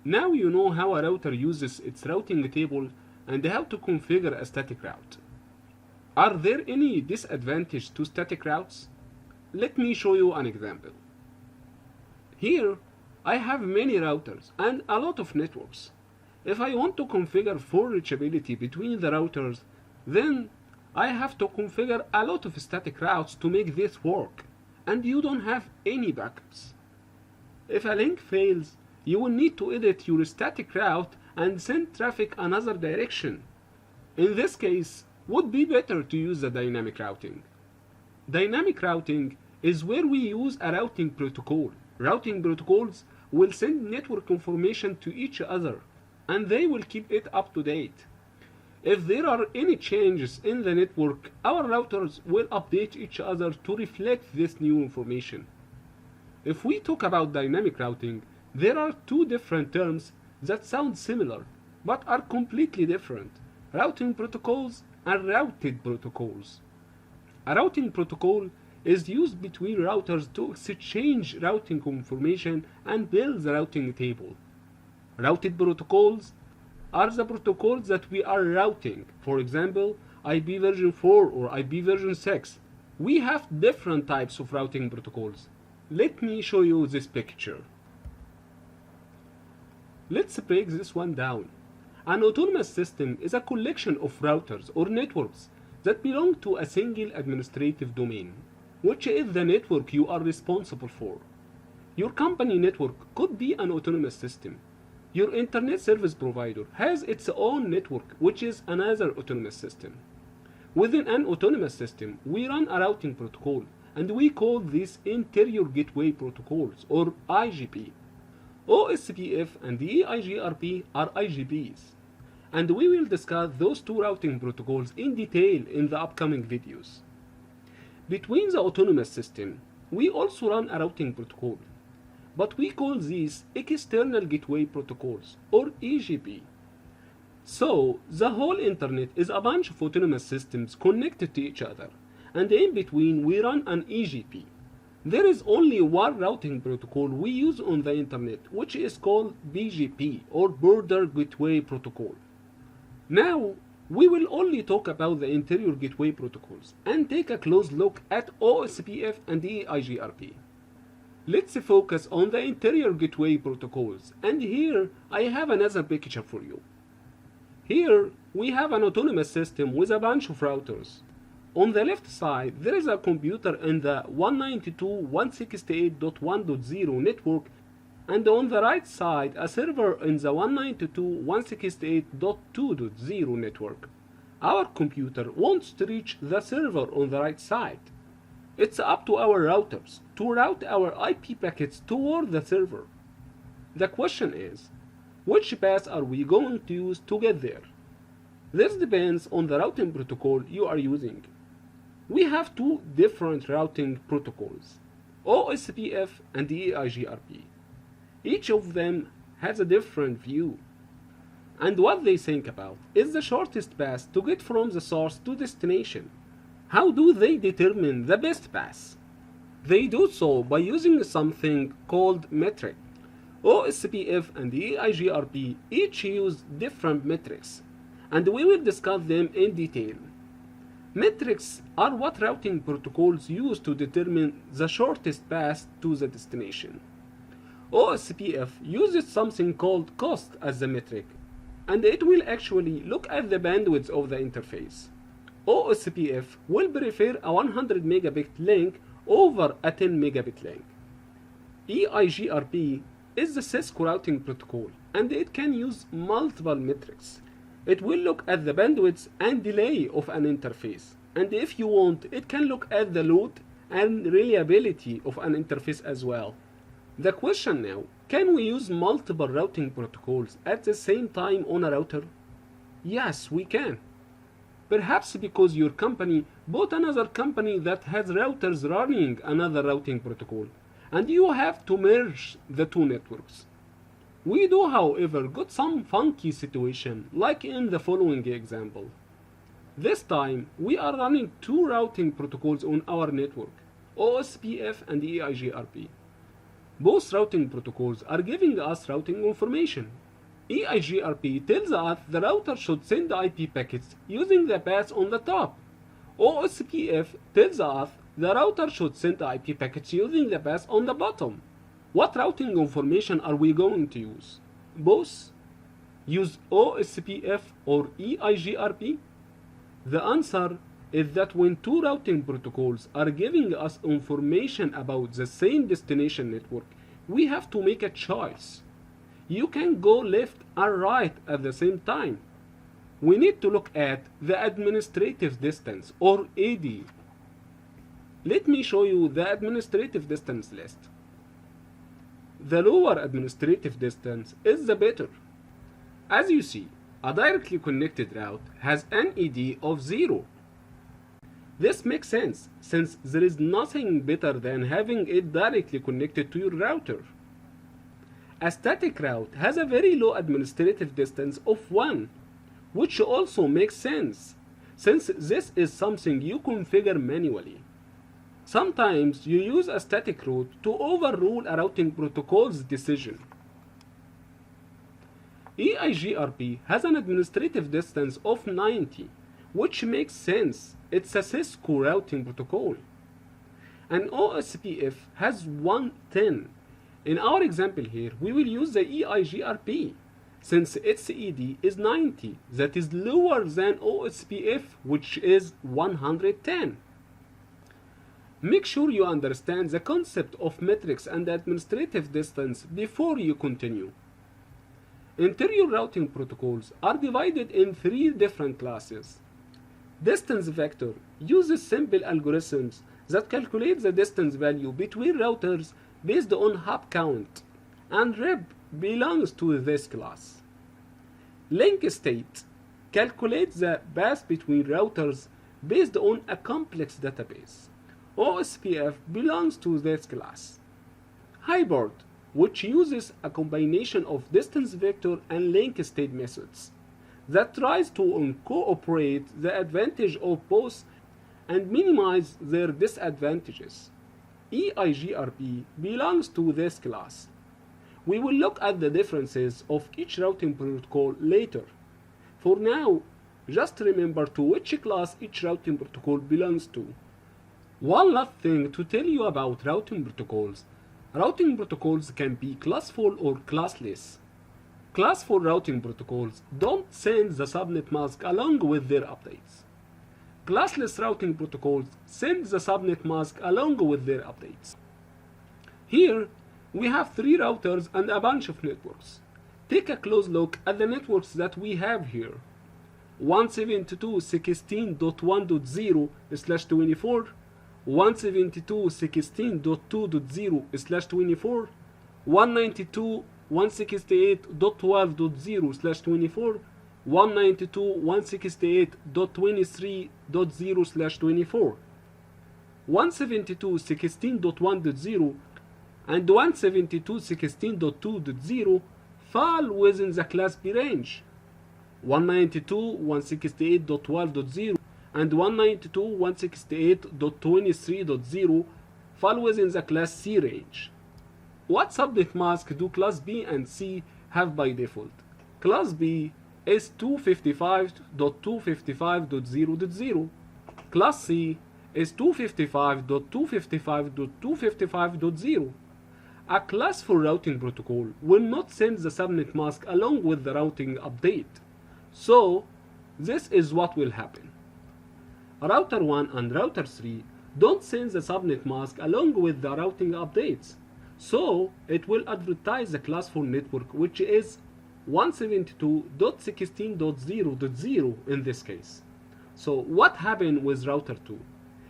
Now you know how a router uses its routing table and how to configure a static route. Are there any disadvantages to static routes? Let me show you an example. Here, I have many routers and a lot of networks. If I want to configure for reachability between the routers, then I have to configure a lot of static routes to make this work, and you don't have any backups. If a link fails, you will need to edit your static route and send traffic another direction. In this case, would be better to use the dynamic routing. Dynamic routing is where we use a routing protocol. Routing protocols will send network information to each other, and they will keep it up to date. If there are any changes in the network, our routers will update each other to reflect this new information. If we talk about dynamic routing, there are two different terms that sound similar, but are completely different: routing protocols and routed protocols. A routing protocol is used between routers to exchange routing information and build the routing table. Routed protocols are the protocols that we are routing. For example, IP version 4 or IP version 6. We have different types of routing protocols. Let me show you this picture. Let's break this one down. An autonomous system is a collection of routers or networks that belong to a single administrative domain, which is the network you are responsible for. Your company network could be an autonomous system. Your internet service provider has its own network, which is another autonomous system. Within an autonomous system, we run a routing protocol, and we call these interior gateway protocols, or IGP. OSPF and EIGRP are IGPs, and we will discuss those two routing protocols in detail in the upcoming videos. Between the autonomous system, we also run a routing protocol, but we call these external gateway protocols, or EGP. So, the whole internet is a bunch of autonomous systems connected to each other, and in between we run an EGP. There is only one routing protocol we use on the internet, which is called BGP, or Border Gateway Protocol. Now, we will only talk about the interior gateway protocols and take a close look at OSPF and EIGRP. Let's focus on the interior gateway protocols, and here I have another picture for you. Here we have an autonomous system with a bunch of routers. On the left side, there is a computer in the 192.168.1.0 network, and on the right side, a server in the 192.168.2.0 network. Our computer wants to reach the server on the right side. It's up to our routers to route our IP packets toward the server. The question is, which path are we going to use to get there? This depends on the routing protocol you are using. We have two different routing protocols, OSPF and EIGRP. Each of them has a different view, and what they think about is the shortest path to get from the source to destination. How do they determine the best path? They do so by using something called metric. OSPF and EIGRP each use different metrics, and we will discuss them in detail. Metrics are what routing protocols use to determine the shortest path to the destination. OSPF uses something called cost as the metric, and it will actually look at the bandwidth of the interface. OSPF will prefer a 100 megabit link over a 10 megabit link. EIGRP is the Cisco routing protocol, and it can use multiple metrics. It will look at the bandwidth and delay of an interface, and if you want, it can look at the load and reliability of an interface as well. The question now, can we use multiple routing protocols at the same time on a router? Yes, we can. Perhaps because your company bought another company that has routers running another routing protocol, and you have to merge the two networks. We do, however, got some funky situation, like in the following example. This time, we are running two routing protocols on our network, OSPF and EIGRP. Both routing protocols are giving us routing information. EIGRP tells us the router should send IP packets using the paths on the top. OSPF tells us the router should send IP packets using the paths on the bottom. What routing information are we going to use? Both? Use OSPF or EIGRP? The answer is that when two routing protocols are giving us information about the same destination network, we have to make a choice. You can go left and right at the same time. We need to look at the administrative distance or AD. Let me show you the administrative distance list. The lower administrative distance is the better. As you see, a directly connected route has an AD of 0. This makes sense since there is nothing better than having it directly connected to your router. A static route has a very low administrative distance of 1, which also makes sense since this is something you configure manually. Sometimes you use a static route to overrule a routing protocol's decision. EIGRP has an administrative distance of 90, which makes sense. It's a Cisco routing protocol. And OSPF has 110. In our example here, we will use the EIGRP since its ED is 90, that is lower than OSPF, which is 110. Make sure you understand the concept of metrics and administrative distance before you continue. Interior routing protocols are divided in 3 different classes. Distance vector uses simple algorithms that calculate the distance value between routers based on hop count, and rep belongs to this class. Link state calculates the path between routers based on a complex database. OSPF belongs to this class. Hybrid, which uses a combination of distance vector and link state methods that tries to incorporate the advantage of both and minimize their disadvantages. EIGRP belongs to this class. We will look at the differences of each routing protocol later. For now, just remember to which class each routing protocol belongs to. One last thing to tell you about routing protocols. Routing protocols can be classful or classless. Classful routing protocols don't send the subnet mask along with their updates. Classless routing protocols send the subnet mask along with their updates. Here, we have 3 routers and a bunch of networks. Take a close look at the networks that we have here. 172.16.1.0/24, 172.16.2.0/24, 192.168.12.0/24, 192.168.23.0/24, 172.16.1.0 and 172.16.2.0 fall within the class B range. 192.168.12.0 and 192.168.23.0 fall within the class C range. What subnet mask do class B and C have by default? Class B is 255.255.0.0. Class C is 255.255.255.0. A classful routing protocol will not send the subnet mask along with the routing update. So, this is what will happen. Router 1 and Router 3 don't send the subnet mask along with the routing updates. So, it will advertise the classful network, which is 172.16.0.0 in this case. So, what happened with Router 2?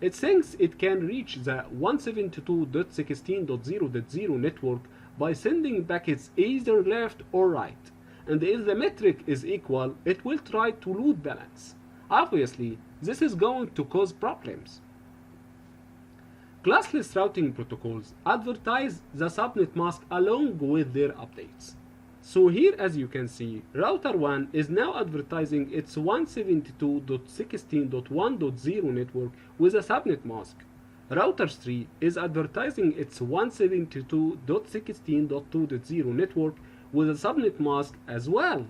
It thinks it can reach the 172.16.0.0 network by sending packets either left or right, and if the metric is equal, it will try to load balance. Obviously, this is going to cause problems. Classless routing protocols advertise the subnet mask along with their updates. So here, as you can see, Router 1 is now advertising its 172.16.1.0 network with a subnet mask. Router 3 is advertising its 172.16.2.0 network with a subnet mask as well.